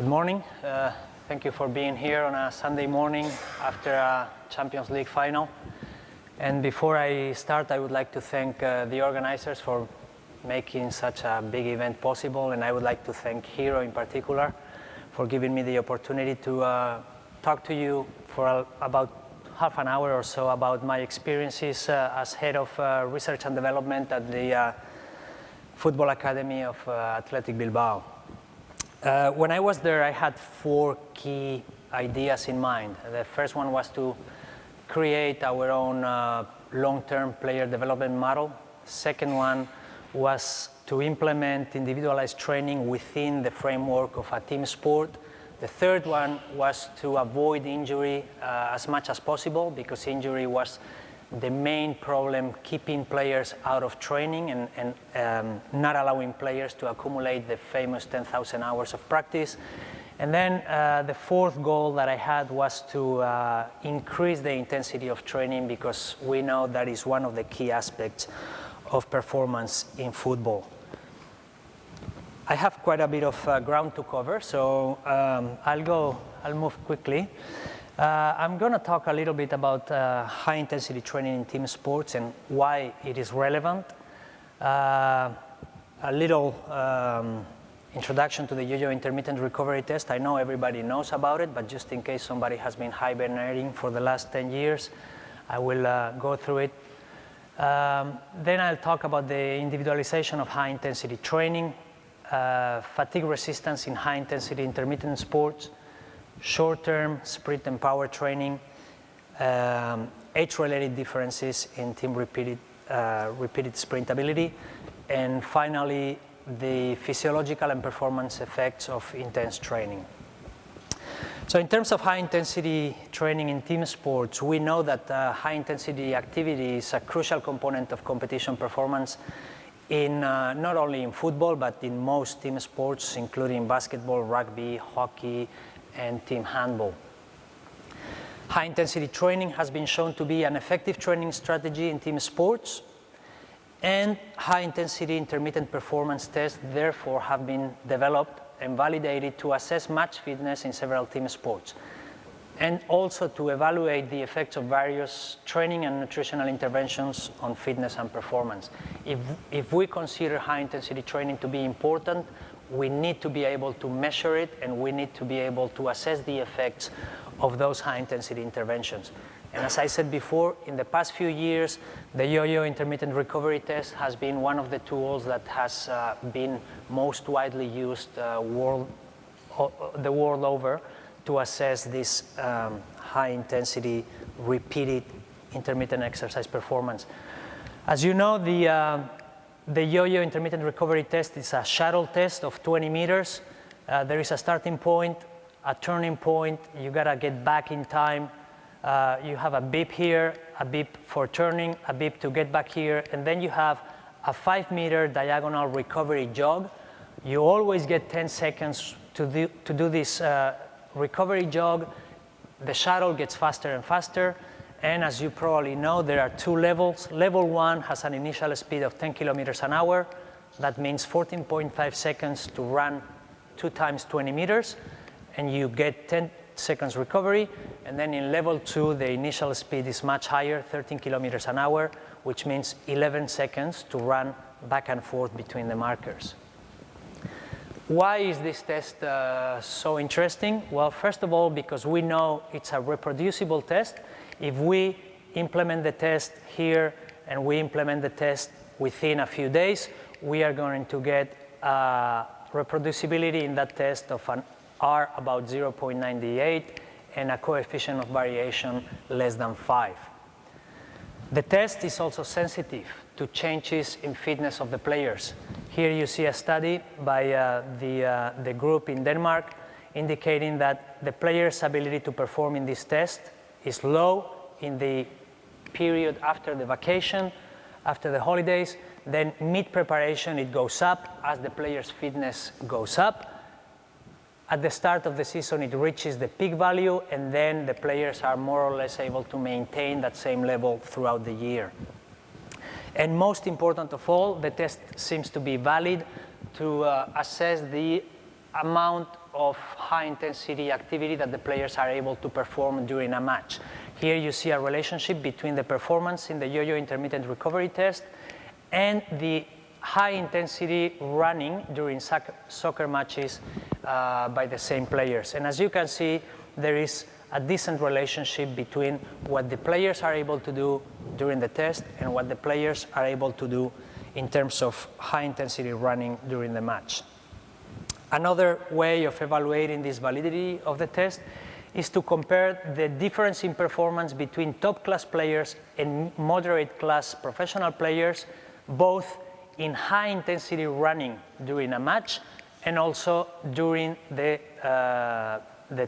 Good morning. Thank you for being here on a Sunday morning after a Champions League final. And before I start, I would like to thank the organizers for making such a big event possible. And I would like to thank Hero in particular for giving me the opportunity to talk to you for about half an hour or so about my experiences as head of research and development at the Football Academy of Athletic Bilbao. When I was there, I had 4 key ideas in mind. The first one was to create our own long-term player development model. Second one was to implement individualized training within the framework of a team sport. The third one was to avoid injury as much as possible, because injury was the main problem keeping players out of training and not allowing players to accumulate the famous 10,000 hours of practice. And then the fourth goal that I had was to increase the intensity of training, because we know that is one of the key aspects of performance in football. I have quite a bit of ground to cover, so I'll move quickly. I'm going to talk a little bit about high-intensity training in team sports and why it is relevant. A little introduction to the yo-yo intermittent recovery test. I know everybody knows about it, but just in case somebody has been hibernating for the last 10 years, I will go through it. Then I'll talk about the individualization of high-intensity training, fatigue resistance in high-intensity intermittent sports, short-term sprint and power training, age-related differences in team repeated sprintability, and finally, the physiological and performance effects of intense training. So in terms of high-intensity training in team sports, we know that high-intensity activity is a crucial component of competition performance in not only in football, but in most team sports, including basketball, rugby, hockey, and team handball. High-intensity training has been shown to be an effective training strategy in team sports, and high-intensity intermittent performance tests therefore have been developed and validated to assess match fitness in several team sports, and also to evaluate the effects of various training and nutritional interventions on fitness and performance. If we consider high-intensity training to be important, we need to be able to measure it, and we need to be able to assess the effects of those high-intensity interventions. And as I said before, in the past few years, the yo-yo intermittent recovery test has been one of the tools that has been most widely used the world over to assess this high-intensity repeated intermittent exercise performance. As you know, the yo-yo intermittent recovery test is a shuttle test of 20 meters. There is a starting point, a turning point. You gotta get back in time. You have a beep here, a beep for turning, a beep to get back here, and then you have a 5-meter diagonal recovery jog. You always get 10 seconds to do this recovery jog. The shuttle gets faster and faster. And as you probably know, there are 2 levels. Level 1 has an initial speed of 10 kilometers an hour. That means 14.5 seconds to run 2 times 20 meters, and you get 10 seconds recovery. And then in level 2, the initial speed is much higher, 13 kilometers an hour, which means 11 seconds to run back and forth between the markers. Why is this test so interesting? Well, first of all, because we know it's a reproducible test. If we implement the test here and we implement the test within a few days, we are going to get reproducibility in that test of an R about 0.98 and a coefficient of variation less than 5. The test is also sensitive to changes in fitness of the players. Here you see a study by the group in Denmark indicating that the player's ability to perform in this test is low in the period after the vacation, after the holidays. Then mid-preparation, it goes up as the player's fitness goes up. At the start of the season, it reaches the peak value, and then the players are more or less able to maintain that same level throughout the year. And most important of all, the test seems to be valid to assess the amount of high-intensity activity that the players are able to perform during a match. Here you see a relationship between the performance in the yo-yo intermittent recovery test and the high-intensity running during soccer matches by the same players. And as you can see, there is a decent relationship between what the players are able to do during the test and what the players are able to do in terms of high-intensity running during the match. Another way of evaluating this validity of the test is to compare the difference in performance between top-class players and moderate-class professional players, both in high-intensity running during a match and also during the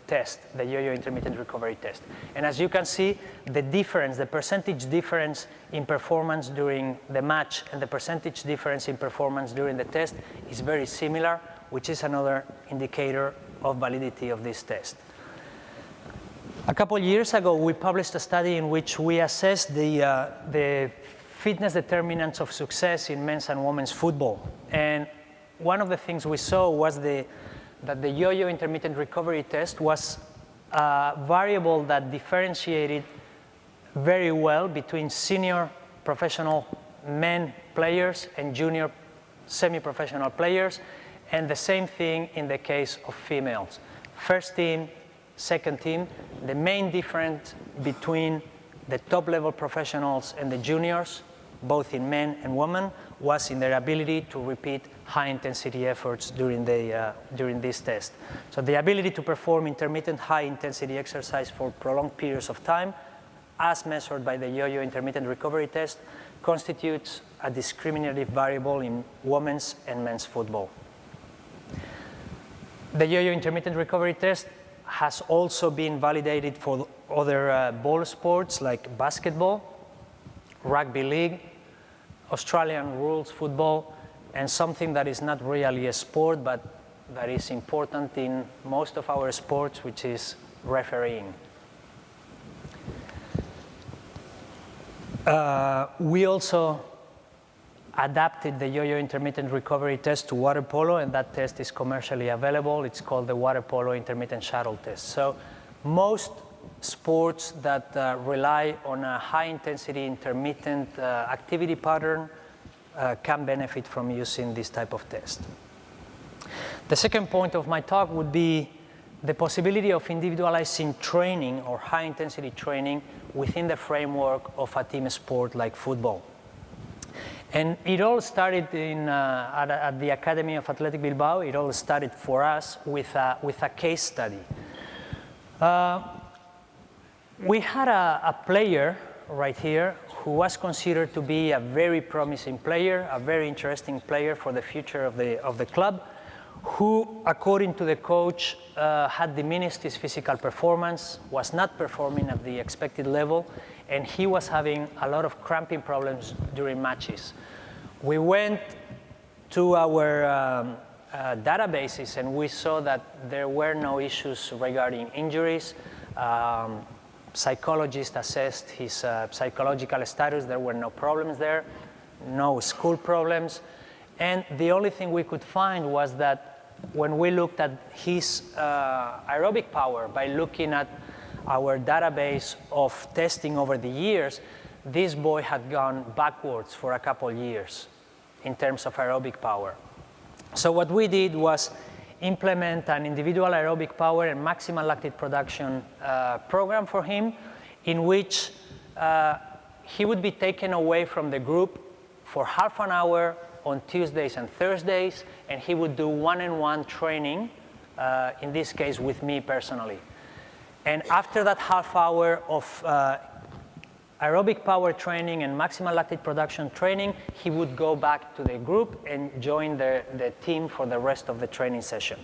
test, the yo-yo intermittent recovery test. And as you can see, the difference, the percentage difference in performance during the match and the percentage difference in performance during the test is very similar, which is another indicator of validity of this test. A couple years ago, we published a study in which we assessed the fitness determinants of success in men's and women's football. And one of the things we saw was that the yo-yo intermittent recovery test was a variable that differentiated very well between senior professional men players and junior semi-professional players, and the same thing in the case of females. First team, second team, the main difference between the top-level professionals and the juniors, both in men and women, was in their ability to repeat high-intensity efforts during this test. So the ability to perform intermittent high-intensity exercise for prolonged periods of time, as measured by the yo-yo intermittent recovery test, constitutes a discriminative variable in women's and men's football. The yo-yo intermittent recovery test has also been validated for other ball sports like basketball, rugby league, Australian rules football, and something that is not really a sport, but that is important in most of our sports, which is refereeing. We also adapted the yo-yo intermittent recovery test to water polo, and that test is commercially available. It's called the water polo intermittent shuttle test. So most sports that rely on a high-intensity intermittent activity pattern can benefit from using this type of test. The second point of my talk would be the possibility of individualizing training or high-intensity training within the framework of a team sport like football. And it all started at the Academy of Athletic Bilbao. It all started for us with a case study. We had a player right here who was considered to be a very promising player, a very interesting player for the future of the club, who, according to the coach, had diminished his physical performance, was not performing at the expected level, and he was having a lot of cramping problems during matches. We went to our databases and we saw that there were no issues regarding injuries. Psychologists assessed his psychological status. There were no problems there, no school problems. And the only thing we could find was that when we looked at his aerobic power by looking at our database of testing over the years, this boy had gone backwards for a couple years in terms of aerobic power. So what we did was implement an individual aerobic power and maximal lactate production program for him, in which he would be taken away from the group for half an hour on Tuesdays and Thursdays, and he would do one-on-one training, in this case with me personally. And after that half hour of aerobic power training and maximal lactate production training, he would go back to the group and join the team for the rest of the training session.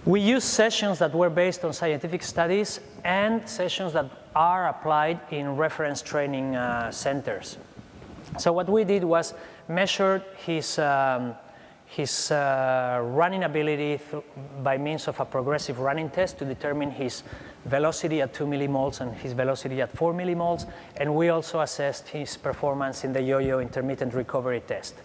We used sessions that were based on scientific studies and sessions that are applied in reference training centers. So what we did was measure his running ability by means of a progressive running test to determine his velocity at 2 millimoles and his velocity at 4 millimoles, and we also assessed his performance in the yo-yo intermittent recovery test.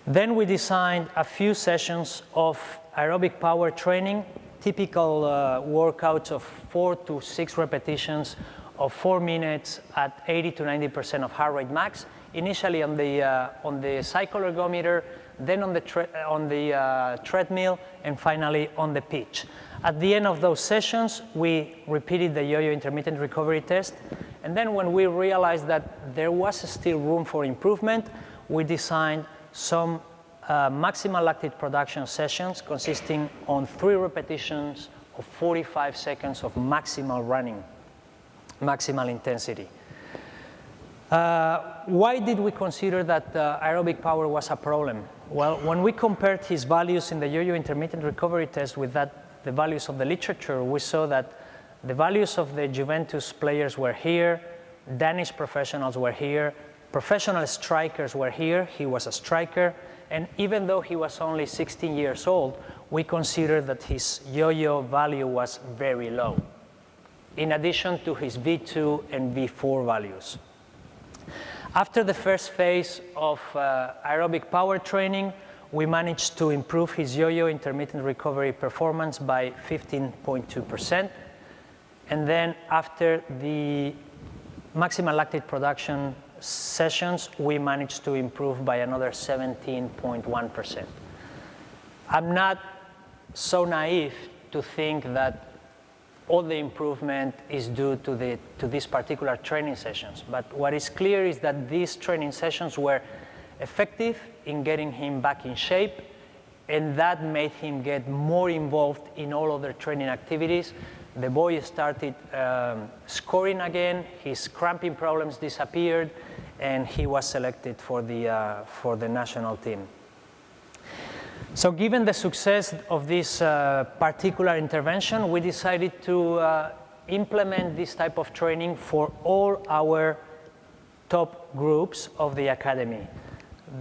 Then we designed a few sessions of aerobic power training, typical workouts of 4 to 6 repetitions of 4 minutes at 80 to 90% of heart rate max, initially on the cycle ergometer, then on the treadmill, and finally on the pitch. At the end of those sessions, we repeated the yo-yo intermittent recovery test, and then when we realized that there was still room for improvement, we designed some maximal lactate production sessions consisting on 3 repetitions of 45 seconds of maximal running, maximal intensity. Why did we consider that aerobic power was a problem? Well, when we compared his values in the yo-yo intermittent recovery test with the values of the literature, we saw that the values of the Juventus players were here, Danish professionals were here, professional strikers were here, he was a striker, and even though he was only 16 years old, we considered that his yo-yo value was very low, in addition to his V2 and V4 values. After the first phase of aerobic power training, we managed to improve his yo-yo intermittent recovery performance by 15.2%. And then after the maximal lactate production sessions, we managed to improve by another 17.1%. I'm not so naive to think that all the improvement is due to these particular training sessions. But what is clear is that these training sessions were effective in getting him back in shape, and that made him get more involved in all other training activities. The boy started scoring again, his cramping problems disappeared, and he was selected for the national team. So given the success of this particular intervention, we decided to implement this type of training for all our top groups of the academy.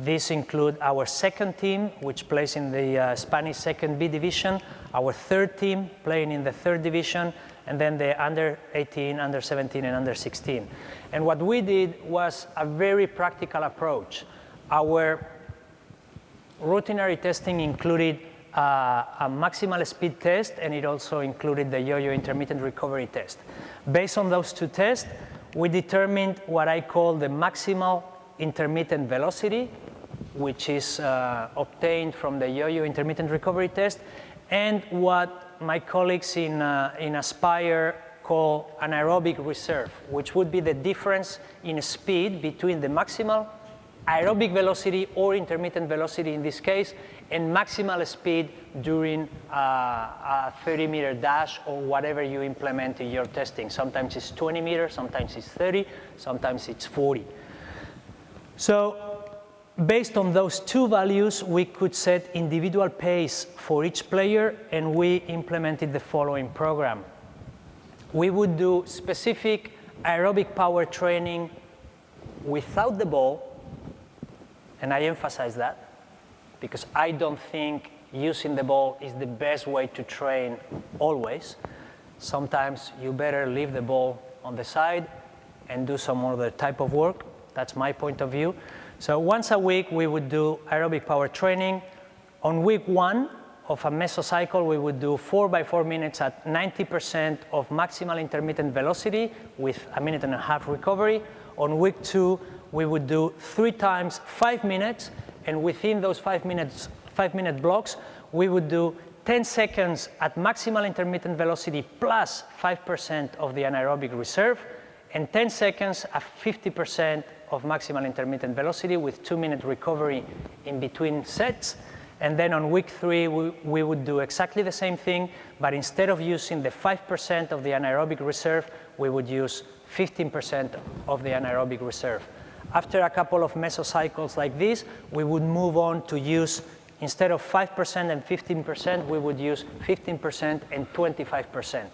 These include our second team, which plays in the Spanish Second B division, our third team playing in the third division, and then the under 18, under 17, and under 16. And what we did was a very practical approach. Our routinary testing included a maximal speed test, and it also included the yo-yo intermittent recovery test. Based on those 2 tests, we determined what I call the maximal intermittent velocity, which is obtained from the yo-yo intermittent recovery test, and what my colleagues in Aspire call an aerobic reserve, which would be the difference in speed between the maximal aerobic velocity or intermittent velocity in this case, and maximal speed during a 30-meter dash or whatever you implement in your testing. Sometimes it's 20 meters, sometimes it's 30, sometimes it's 40. So based on those 2 values, we could set individual pace for each player, and we implemented the following program. We would do specific aerobic power training without the ball, and I emphasize that because I don't think using the ball is the best way to train always. Sometimes you better leave the ball on the side and do some other type of work. That's my point of view. So once a week, we would do aerobic power training. On week 1 of a mesocycle, we would do 4 by 4 minutes at 90% of maximal intermittent velocity with a 1.5 minute recovery. On week 2, we would do 3 times 5 minutes, and within those 5-minute blocks, we would do 10 seconds at maximal intermittent velocity plus 5% of the anaerobic reserve, and 10 seconds at 50% of maximal intermittent velocity with 2-minute recovery in between sets. And then on week 3, we would do exactly the same thing, but instead of using the 5% of the anaerobic reserve, we would use 15% of the anaerobic reserve. After a couple of mesocycles like this, we would move on to use, instead of 5% and 15%, we would use 15% and 25%.